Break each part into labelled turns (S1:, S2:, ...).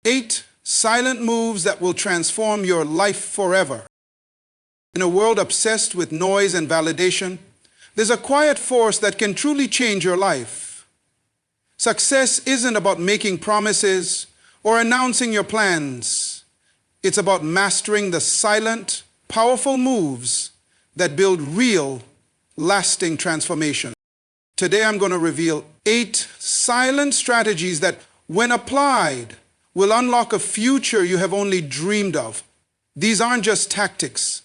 S1: 8 silent moves that will transform your life forever. In a world obsessed with noise and validation, there's a quiet force that can truly change your life. Success isn't about making promises or announcing your plans. It's about mastering the silent, powerful moves that build real, lasting transformation. Today I'm going to reveal 8 silent strategies that, when applied, will unlock a future you have only dreamed of. These aren't just tactics.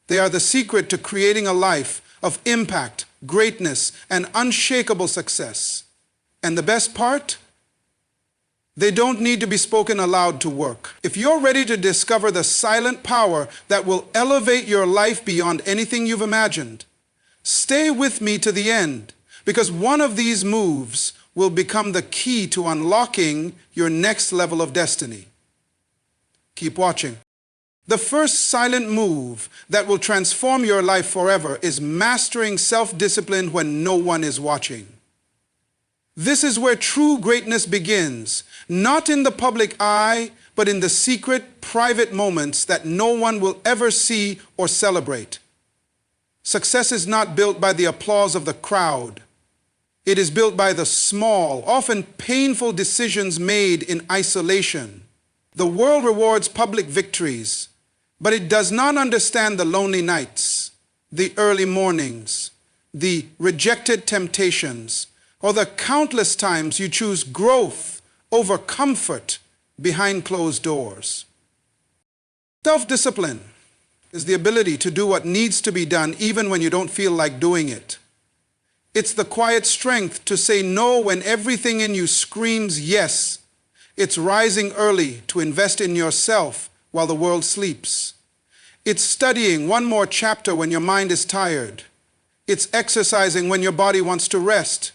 S1: They are the secret to creating a life of impact, greatness, and unshakable success. And the best part? They don't need to be spoken aloud to work. If you're ready to discover the silent power that will elevate your life beyond anything you've imagined, stay with me to the end, because one of these moves will become the key to unlocking your next level of destiny. Keep watching. The first silent move that will transform your life forever is mastering self-discipline when no one is watching. This is where true greatness begins, not in the public eye, but in the secret, private moments that no one will ever see or celebrate. Success is not built by the applause of the crowd. It is built by the small, often painful decisions made in isolation. The world rewards public victories, but it does not understand the lonely nights, the early mornings, the rejected temptations, or the countless times you choose growth over comfort behind closed doors. Self-discipline is the ability to do what needs to be done even when you don't feel like doing it. It's the quiet strength to say no when everything in you screams yes. It's rising early to invest in yourself while the world sleeps. It's studying one more chapter when your mind is tired. It's exercising when your body wants to rest.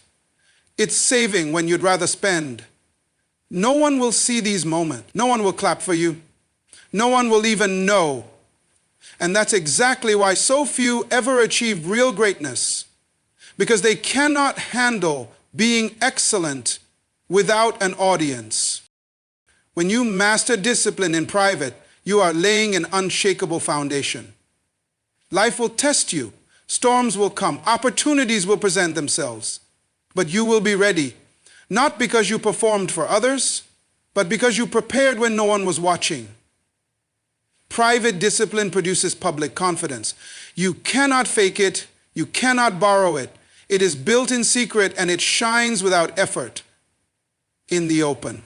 S1: It's saving when you'd rather spend. No one will see these moments. No one will clap for you. No one will even know. And that's exactly why so few ever achieve real greatness, because they cannot handle being excellent without an audience. When you master discipline in private, you are laying an unshakable foundation. Life will test you. Storms will come. Opportunities will present themselves. But you will be ready, not because you performed for others, but because you prepared when no one was watching. Private discipline produces public confidence. You cannot fake it. You cannot borrow it. It is built in secret and it shines without effort in the open.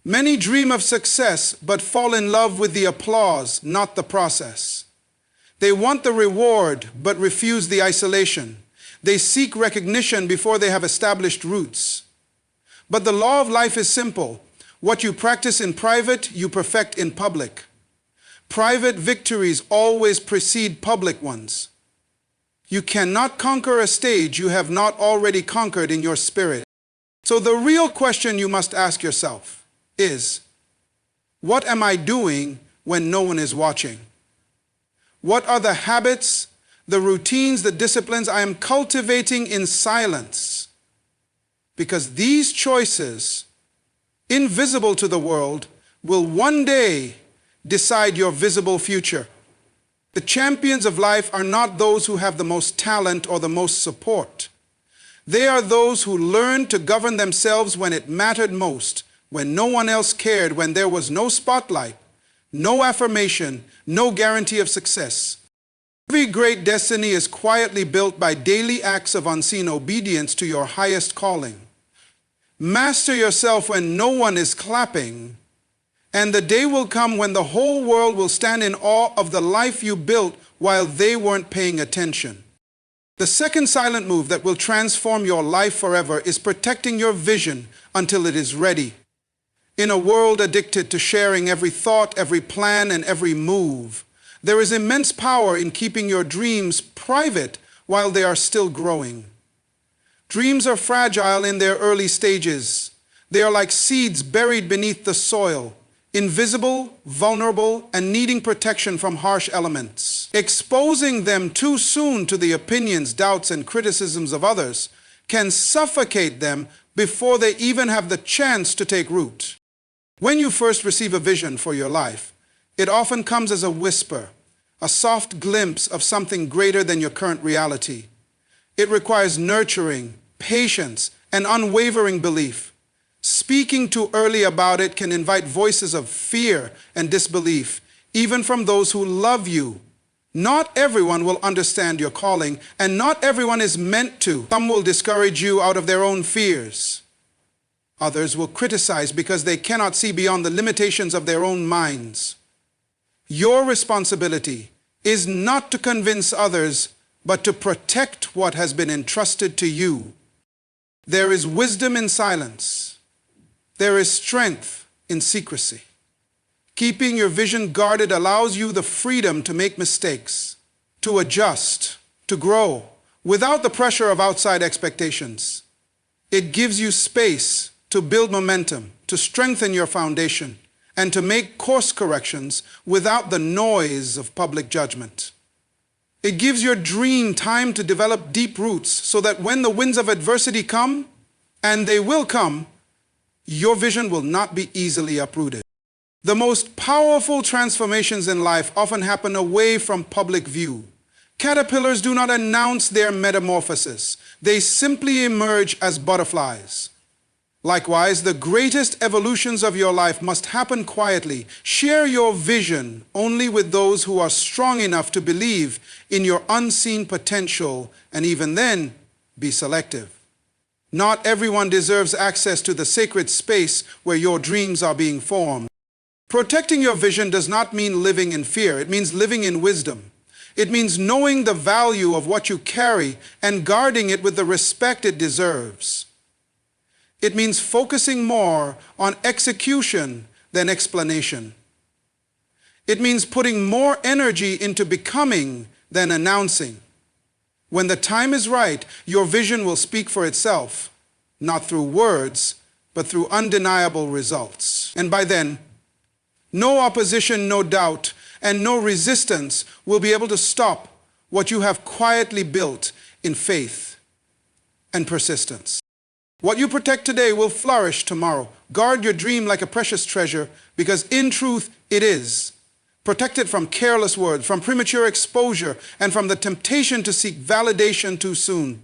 S1: Many dream of success but fall in love with the applause, not the process. They want the reward but refuse the isolation. They seek recognition before they have established roots. But the law of life is simple. What you practice in private, you perfect in public. Private victories always precede public ones. You cannot conquer a stage you have not already conquered in your spirit. So the real question you must ask yourself is, what am I doing when no one is watching? What are the habits, the routines, the disciplines I am cultivating in silence? Because these choices, invisible to the world, will one day decide your visible future. The champions of life are not those who have the most talent or the most support. They are those who learned to govern themselves when it mattered most, when no one else cared, when there was no spotlight, no affirmation, no guarantee of success. Every great destiny is quietly built by daily acts of unseen obedience to your highest calling. Master yourself when no one is clapping, and the day will come when the whole world will stand in awe of the life you built while they weren't paying attention. The second silent move that will transform your life forever is protecting your vision until it is ready. In a world addicted to sharing every thought, every plan, and every move, there is immense power in keeping your dreams private while they are still growing. Dreams are fragile in their early stages. They are like seeds buried beneath the soil, invisible, vulnerable, and needing protection from harsh elements. Exposing them too soon to the opinions, doubts, and criticisms of others can suffocate them before they even have the chance to take root. When you first receive a vision for your life, it often comes as a whisper, a soft glimpse of something greater than your current reality. It requires nurturing, patience, and unwavering belief. Speaking too early about it can invite voices of fear and disbelief, even from those who love you. Not everyone will understand your calling, and not everyone is meant to. Some will discourage you out of their own fears. Others will criticize because they cannot see beyond the limitations of their own minds. Your responsibility is not to convince others, but to protect what has been entrusted to you. There is wisdom in silence. There is strength in secrecy. Keeping your vision guarded allows you the freedom to make mistakes, to adjust, to grow, without the pressure of outside expectations. It gives you space to build momentum, to strengthen your foundation, and to make course corrections without the noise of public judgment. It gives your dream time to develop deep roots so that when the winds of adversity come, and they will come, your vision will not be easily uprooted. The most powerful transformations in life often happen away from public view. Caterpillars do not announce their metamorphosis. They simply emerge as butterflies. Likewise, the greatest evolutions of your life must happen quietly. Share your vision only with those who are strong enough to believe in your unseen potential, and even then, be selective. Not everyone deserves access to the sacred space where your dreams are being formed. Protecting your vision does not mean living in fear. It means living in wisdom. It means knowing the value of what you carry and guarding it with the respect it deserves. It means focusing more on execution than explanation. It means putting more energy into becoming than announcing. When the time is right, your vision will speak for itself, not through words, but through undeniable results. And by then, no opposition, no doubt, and no resistance will be able to stop what you have quietly built in faith and persistence. What you protect today will flourish tomorrow. Guard your dream like a precious treasure, because in truth it is. Protect it from careless words, from premature exposure, and from the temptation to seek validation too soon.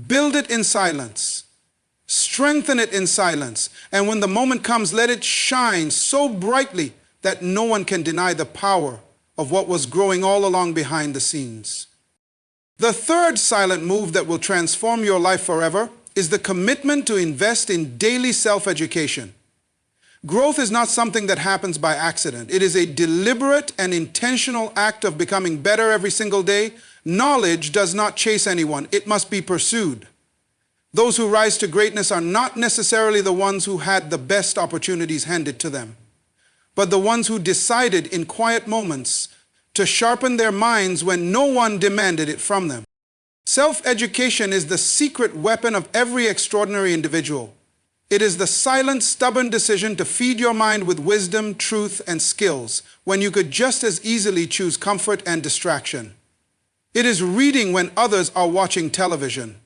S1: Build it in silence. Strengthen it in silence. And when the moment comes, let it shine so brightly that no one can deny the power of what was growing all along behind the scenes. The third silent move that will transform your life forever is the commitment to invest in daily self-education. Growth is not something that happens by accident. It is a deliberate and intentional act of becoming better every single day. Knowledge does not chase anyone. It must be pursued. Those who rise to greatness are not necessarily the ones who had the best opportunities handed to them, but the ones who decided in quiet moments to sharpen their minds when no one demanded it from them. Self-education is the secret weapon of every extraordinary individual. It is the silent, stubborn decision to feed your mind with wisdom, truth, and skills when you could just as easily choose comfort and distraction. It is reading when others are watching television.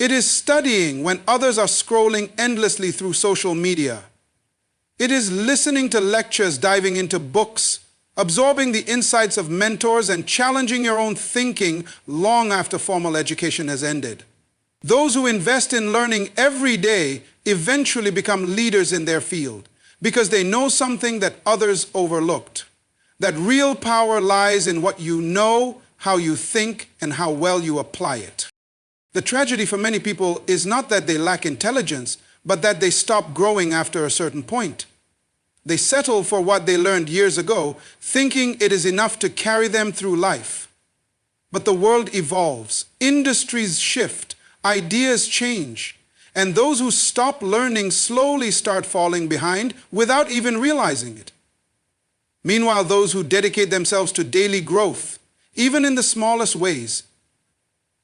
S1: It is studying when others are scrolling endlessly through social media. It is listening to lectures, diving into books, absorbing the insights of mentors, and challenging your own thinking long after formal education has ended. Those who invest in learning every day eventually become leaders in their field because they know something that others overlooked. That real power lies in what you know, how you think, and how well you apply it. The tragedy for many people is not that they lack intelligence, but that they stop growing after a certain point. They settle for what they learned years ago, thinking it is enough to carry them through life. But the world evolves, industries shift, ideas change, and those who stop learning slowly start falling behind without even realizing it. Meanwhile, those who dedicate themselves to daily growth, even in the smallest ways,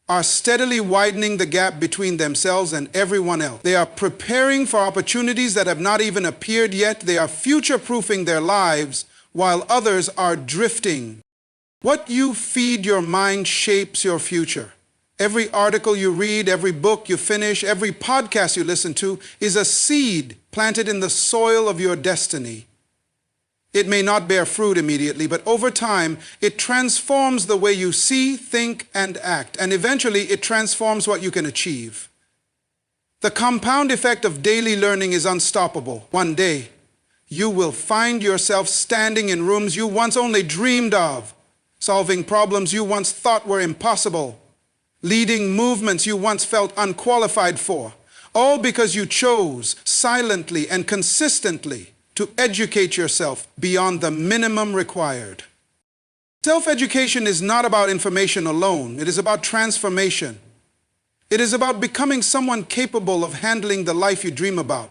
S1: are steadily widening the gap between themselves and everyone else. They are preparing for opportunities that have not even appeared yet. They are future-proofing their lives while others are drifting. What you feed your mind shapes your future. Every article you read, every book you finish, every podcast you listen to is a seed planted in the soil of your destiny. It may not bear fruit immediately, but over time, it transforms the way you see, think, and act, and eventually it transforms what you can achieve. The compound effect of daily learning is unstoppable. One day, you will find yourself standing in rooms you once only dreamed of, solving problems you once thought were impossible, leading movements you once felt unqualified for, all because you chose silently and consistently to educate yourself beyond the minimum required. Self-education is not about information alone. It is about transformation. It is about becoming someone capable of handling the life you dream about.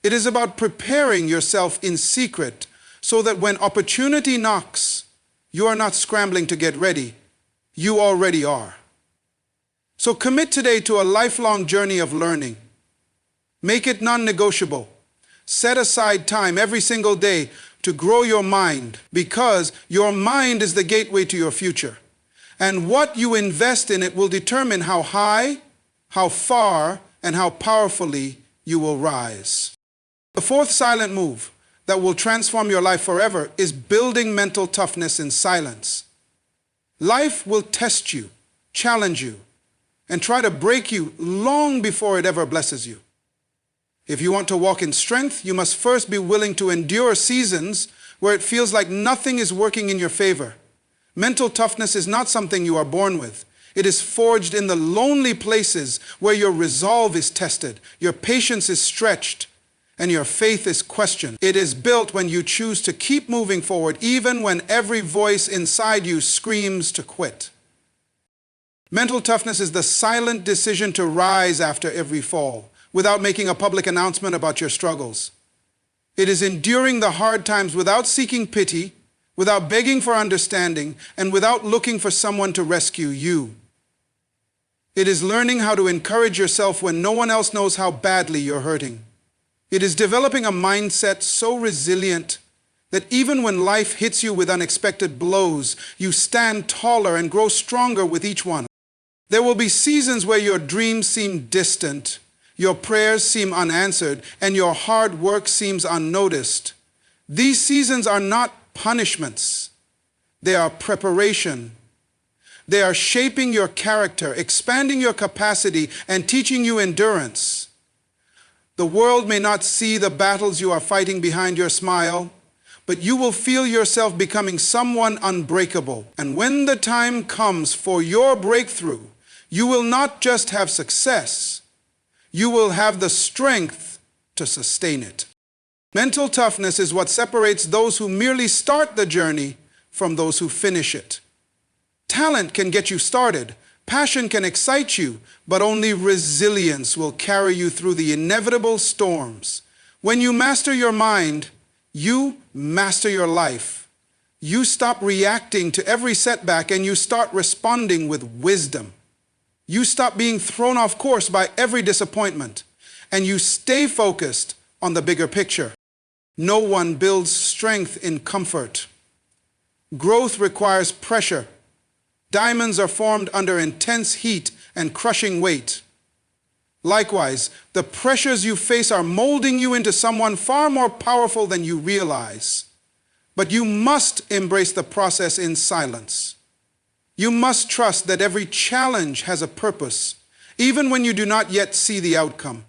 S1: It is about preparing yourself in secret so that when opportunity knocks, you are not scrambling to get ready. You already are. So commit today to a lifelong journey of learning. Make it non-negotiable. Set aside time every single day to grow your mind, because your mind is the gateway to your future. And what you invest in it will determine how high, how far, and how powerfully you will rise. The fourth silent move that will transform your life forever is building mental toughness in silence. Life will test you, challenge you, and try to break you long before it ever blesses you. If you want to walk in strength, you must first be willing to endure seasons where it feels like nothing is working in your favor. Mental toughness is not something you are born with. It is forged in the lonely places where your resolve is tested, your patience is stretched, and your faith is questioned. It is built when you choose to keep moving forward, even when every voice inside you screams to quit. Mental toughness is the silent decision to rise after every fall, without making a public announcement about your struggles. It is enduring the hard times without seeking pity, without begging for understanding, and without looking for someone to rescue you. It is learning how to encourage yourself when no one else knows how badly you're hurting. It is developing a mindset so resilient that even when life hits you with unexpected blows, you stand taller and grow stronger with each one. There will be seasons where your dreams seem distant, your prayers seem unanswered, and your hard work seems unnoticed. These seasons are not punishments. They are preparation. They are shaping your character, expanding your capacity, and teaching you endurance. The world may not see the battles you are fighting behind your smile, but you will feel yourself becoming someone unbreakable. And when the time comes for your breakthrough, you will not just have success, you will have the strength to sustain it. Mental toughness is what separates those who merely start the journey from those who finish it. Talent can get you started, passion can excite you, but only resilience will carry you through the inevitable storms. When you master your mind, you master your life. You stop reacting to every setback and you start responding with wisdom. You stop being thrown off course by every disappointment, and you stay focused on the bigger picture. No one builds strength in comfort. Growth requires pressure. Diamonds are formed under intense heat and crushing weight. Likewise, the pressures you face are molding you into someone far more powerful than you realize. But you must embrace the process in silence. You must trust that every challenge has a purpose, even when you do not yet see the outcome.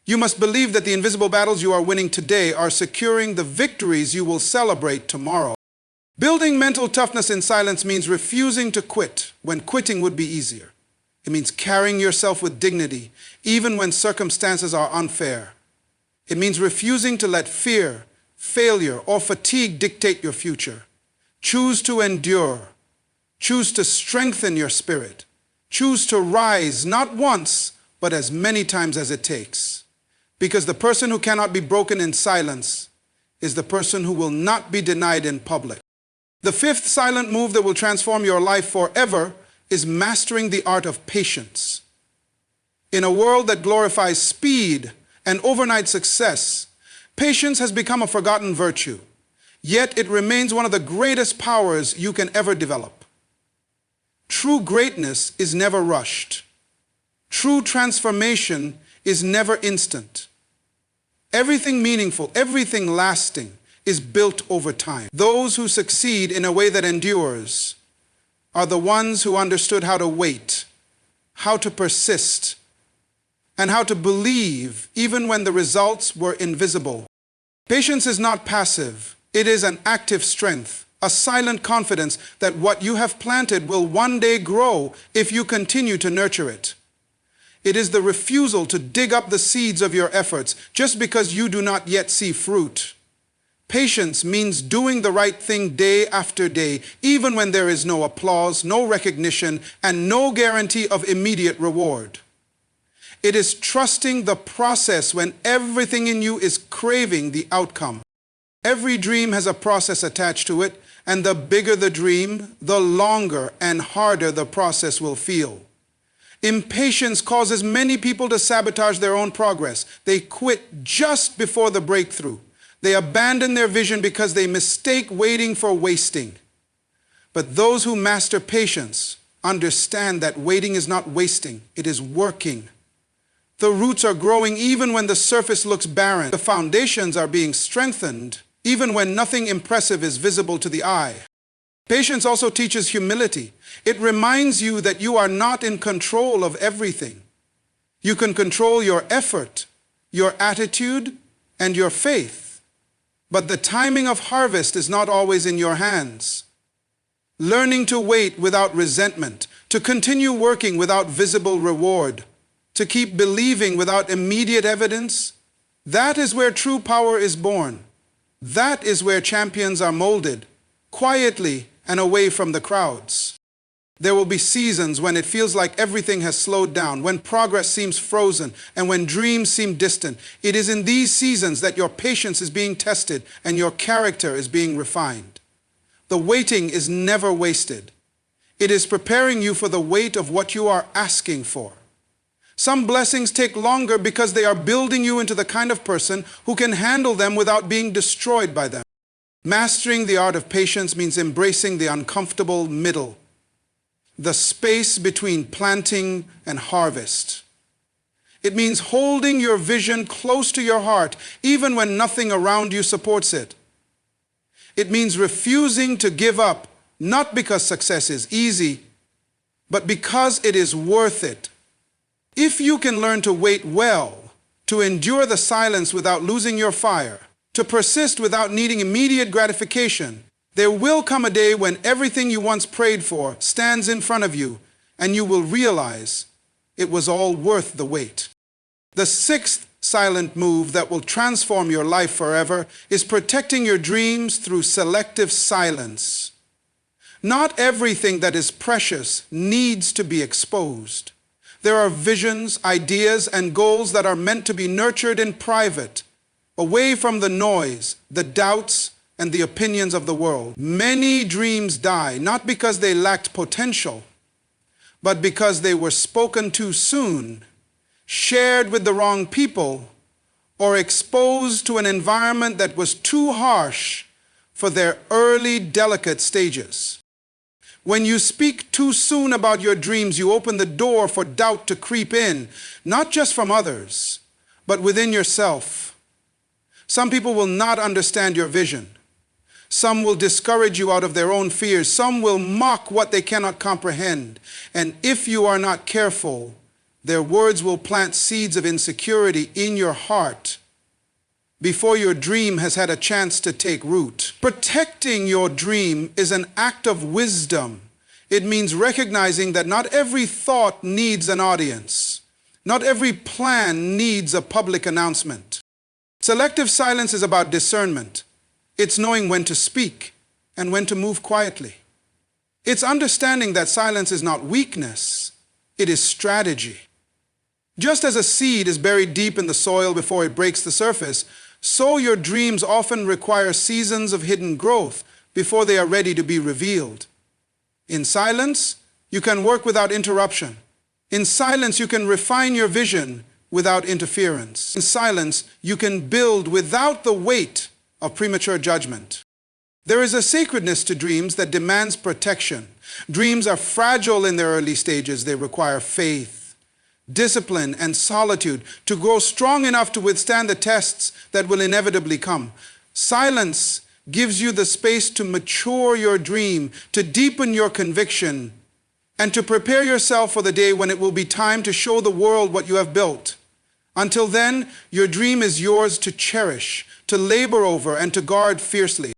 S1: You must believe that the invisible battles you are winning today are securing the victories you will celebrate tomorrow. Building mental toughness in silence means refusing to quit when quitting would be easier. It means carrying yourself with dignity, even when circumstances are unfair. It means refusing to let fear, failure, or fatigue dictate your future. Choose to endure. Choose to strengthen your spirit. Choose to rise not once, but as many times as it takes. Because the person who cannot be broken in silence is the person who will not be denied in public. The fifth silent move that will transform your life forever is mastering the art of patience. In a world that glorifies speed and overnight success, patience has become a forgotten virtue, yet it remains one of the greatest powers you can ever develop. True greatness is never rushed. True transformation is never instant. Everything meaningful, everything lasting is built over time. Those who succeed in a way that endures are the ones who understood how to wait, how to persist, and how to believe even when the results were invisible. Patience is not passive. It is an active strength, a silent confidence that what you have planted will one day grow if you continue to nurture it. It is the refusal to dig up the seeds of your efforts just because you do not yet see fruit. Patience means doing the right thing day after day, even when there is no applause, no recognition, and no guarantee of immediate reward. It is trusting the process when everything in you is craving the outcome. Every dream has a process attached to it, and the bigger the dream, the longer and harder the process will feel. Impatience causes many people to sabotage their own progress. They quit just before the breakthrough. They abandon their vision because they mistake waiting for wasting. But those who master patience understand that waiting is not wasting, it is working. The roots are growing even when the surface looks barren. The foundations are being strengthened even when nothing impressive is visible to the eye. Patience also teaches humility. It reminds you that you are not in control of everything. You can control your effort, your attitude, and your faith. But the timing of harvest is not always in your hands. Learning to wait without resentment, to continue working without visible reward, to keep believing without immediate evidence, that is where true power is born. That is where champions are molded, quietly and away from the crowds. There will be seasons when it feels like everything has slowed down, when progress seems frozen, and when dreams seem distant. It is in these seasons that your patience is being tested and your character is being refined. The waiting is never wasted. It is preparing you for the weight of what you are asking for. Some blessings take longer because they are building you into the kind of person who can handle them without being destroyed by them. Mastering the art of patience means embracing the uncomfortable middle, the space between planting and harvest. It means holding your vision close to your heart, even when nothing around you supports it. It means refusing to give up, not because success is easy, but because it is worth it. If you can learn to wait well, to endure the silence without losing your fire, to persist without needing immediate gratification, there will come a day when everything you once prayed for stands in front of you, and you will realize it was all worth the wait. The sixth silent move that will transform your life forever is protecting your dreams through selective silence. Not everything that is precious needs to be exposed. There are visions, ideas, and goals that are meant to be nurtured in private, away from the noise, the doubts, and the opinions of the world. Many dreams die, not because they lacked potential, but because they were spoken too soon, shared with the wrong people, or exposed to an environment that was too harsh for their early, delicate stages. When you speak too soon about your dreams, you open the door for doubt to creep in, not just from others, but within yourself. Some people will not understand your vision. Some will discourage you out of their own fears. Some will mock what they cannot comprehend. And if you are not careful, their words will plant seeds of insecurity in your heart before your dream has had a chance to take root. Protecting your dream is an act of wisdom. It means recognizing that not every thought needs an audience. Not every plan needs a public announcement. Selective silence is about discernment. It's knowing when to speak and when to move quietly. It's understanding that silence is not weakness, it is strategy. Just as a seed is buried deep in the soil before it breaks the surface, so your dreams often require seasons of hidden growth before they are ready to be revealed. In silence, you can work without interruption. In silence, you can refine your vision without interference. In silence, you can build without the weight of premature judgment. There is a sacredness to dreams that demands protection. Dreams are fragile in their early stages. They require faith, discipline, and solitude to grow strong enough to withstand the tests that will inevitably come. Silence gives you the space to mature your dream, to deepen your conviction, and to prepare yourself for the day when it will be time to show the world what you have built. Until then, your dream is yours to cherish, to labor over, and to guard fiercely.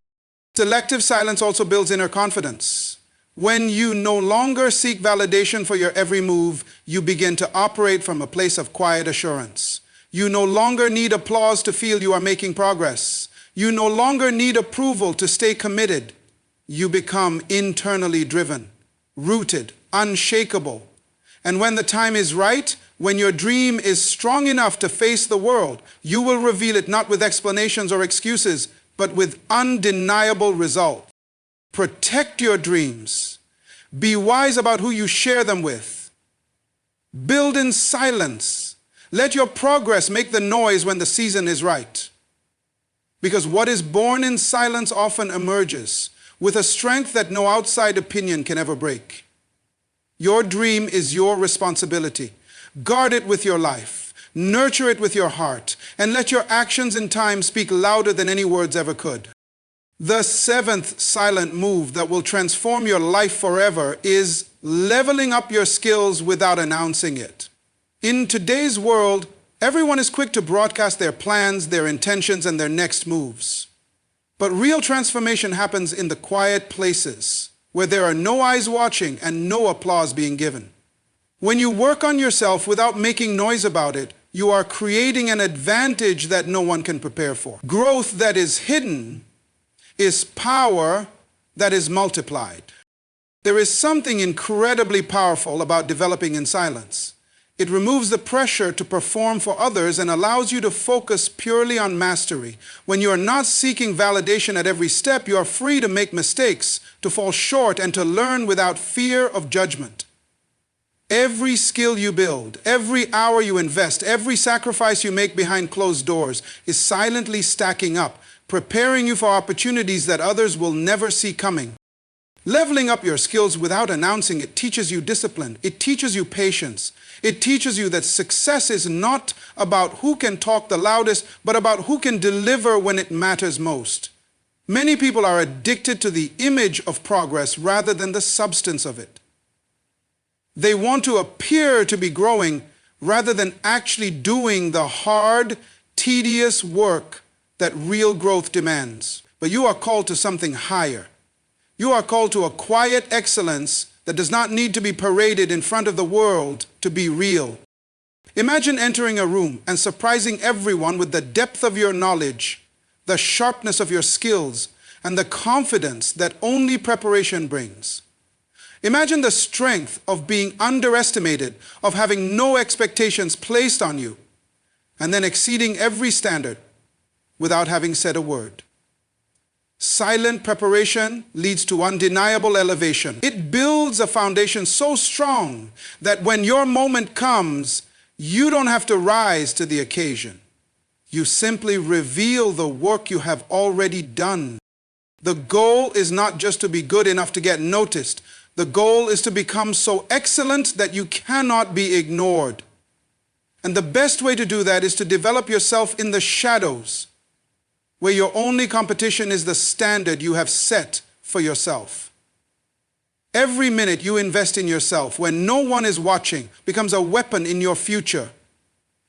S1: Selective silence also builds inner confidence. When you no longer seek validation for your every move, you begin to operate from a place of quiet assurance. You no longer need applause to feel you are making progress. You no longer need approval to stay committed. You become internally driven, rooted, unshakable. And when the time is right, when your dream is strong enough to face the world, you will reveal it not with explanations or excuses, but with undeniable results. Protect your dreams. Be wise about who you share them with. Build in silence. Let your progress make the noise when the season is right. Because what is born in silence often emerges with a strength that no outside opinion can ever break. Your dream is your responsibility. Guard it with your life, nurture it with your heart, and let your actions in time speak louder than any words ever could. The seventh silent move that will transform your life forever is leveling up your skills without announcing it. In today's world, everyone is quick to broadcast their plans, their intentions, and their next moves. But real transformation happens in the quiet places, where there are no eyes watching and no applause being given. When you work on yourself without making noise about it, you are creating an advantage that no one can prepare for. Growth that is hidden is power that is multiplied. There is something incredibly powerful about developing in silence. It removes the pressure to perform for others and allows you to focus purely on mastery. When you are not seeking validation at every step, you are free to make mistakes, to fall short, and to learn without fear of judgment. Every skill you build, every hour you invest, every sacrifice you make behind closed doors is silently stacking up, preparing you for opportunities that others will never see coming. Leveling up your skills without announcing it teaches you discipline. It teaches you patience. It teaches you that success is not about who can talk the loudest, but about who can deliver when it matters most. Many people are addicted to the image of progress rather than the substance of it. They want to appear to be growing rather than actually doing the hard, tedious work that real growth demands. But you are called to something higher. You are called to a quiet excellence that does not need to be paraded in front of the world to be real. Imagine entering a room and surprising everyone with the depth of your knowledge, the sharpness of your skills, and the confidence that only preparation brings. Imagine the strength of being underestimated, of having no expectations placed on you, and then exceeding every standard without having said a word. Silent preparation leads to undeniable elevation. It builds a foundation so strong that when your moment comes, you don't have to rise to the occasion. You simply reveal the work you have already done. The goal is not just to be good enough to get noticed. The goal is to become so excellent that you cannot be ignored. And the best way to do that is to develop yourself in the shadows, where your only competition is the standard you have set for yourself. Every minute you invest in yourself, when no one is watching, becomes a weapon in your future.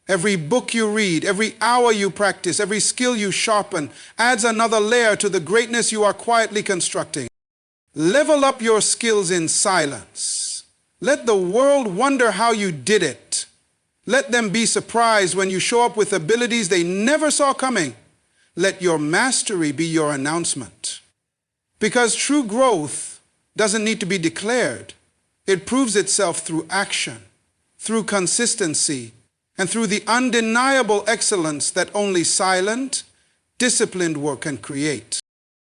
S1: Every book you read, every hour you practice, every skill you sharpen, adds another layer to the greatness you are quietly constructing. Level up your skills in silence. Let the world wonder how you did it. Let them be surprised when you show up with abilities they never saw coming. Let your mastery be your announcement. Because true growth doesn't need to be declared. It proves itself through action, through consistency, and through the undeniable excellence that only silent, disciplined work can create.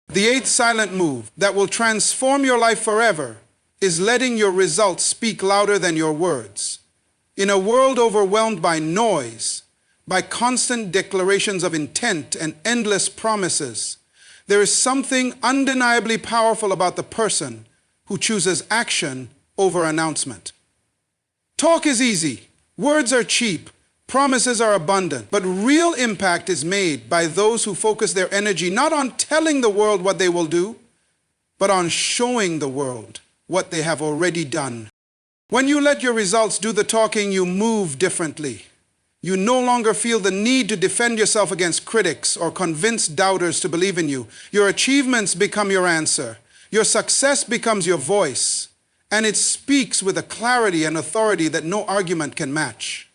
S1: The eighth silent move that will transform your life forever is letting your results speak louder than your words. In a world overwhelmed by noise, by constant declarations of intent and endless promises, There is something undeniably powerful about the person who chooses action over announcement. Talk is easy, words are cheap, promises are abundant, but real impact is made by those who focus their energy not on telling the world what they will do, but on showing the world what they have already done. When you let your results do the talking, you move differently. You no longer feel the need to defend yourself against critics or convince doubters to believe in you. Your achievements become your answer. Your success becomes your voice, and it speaks with a clarity and authority that no argument can match.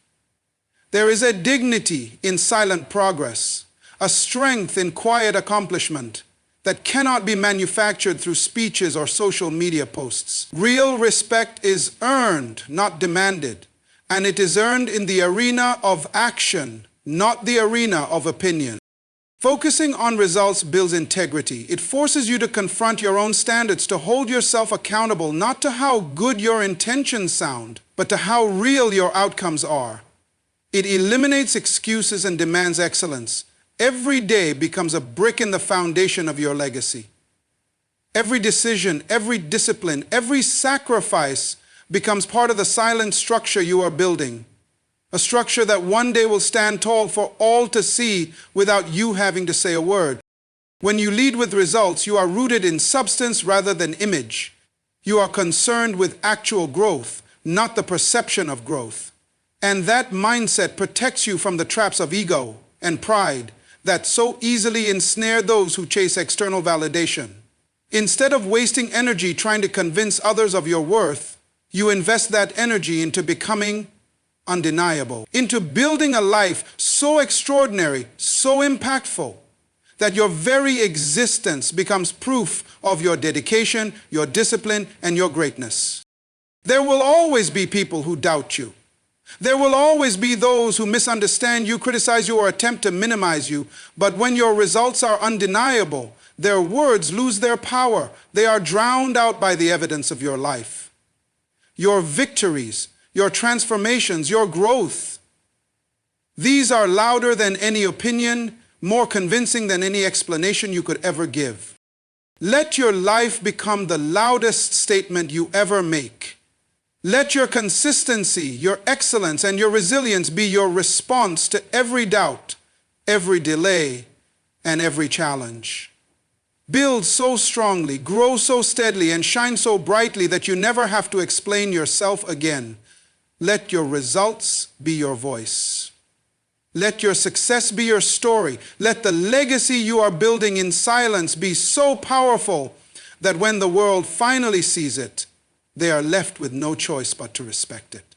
S1: There is a dignity in silent progress, a strength in quiet accomplishment that cannot be manufactured through speeches or social media posts. Real respect is earned, not demanded, and it is earned in the arena of action, not the arena of opinion. Focusing on results builds integrity. It forces you to confront your own standards, to hold yourself accountable not to how good your intentions sound, but to how real your outcomes are. It eliminates excuses and demands excellence. Every day becomes a brick in the foundation of your legacy. Every decision, every discipline, every sacrifice becomes part of the silent structure you are building. A structure that one day will stand tall for all to see without you having to say a word. When you lead with results, you are rooted in substance rather than image. You are concerned with actual growth, not the perception of growth. And that mindset protects you from the traps of ego and pride that so easily ensnare those who chase external validation. Instead of wasting energy trying to convince others of your worth, you invest that energy into becoming undeniable, into building a life so extraordinary, so impactful, that your very existence becomes proof of your dedication, your discipline, and your greatness. There will always be people who doubt you. There will always be those who misunderstand you, criticize you, or attempt to minimize you. But when your results are undeniable, their words lose their power. They are drowned out by the evidence of your life. Your victories, your transformations, your growth, these are louder than any opinion, more convincing than any explanation you could ever give. Let your life become the loudest statement you ever make. Let your consistency, your excellence, and your resilience be your response to every doubt, every delay, and every challenge. Build so strongly, grow so steadily, and shine so brightly that you never have to explain yourself again. Let your results be your voice. Let your success be your story. Let the legacy you are building in silence be so powerful that when the world finally sees it, they are left with no choice but to respect it.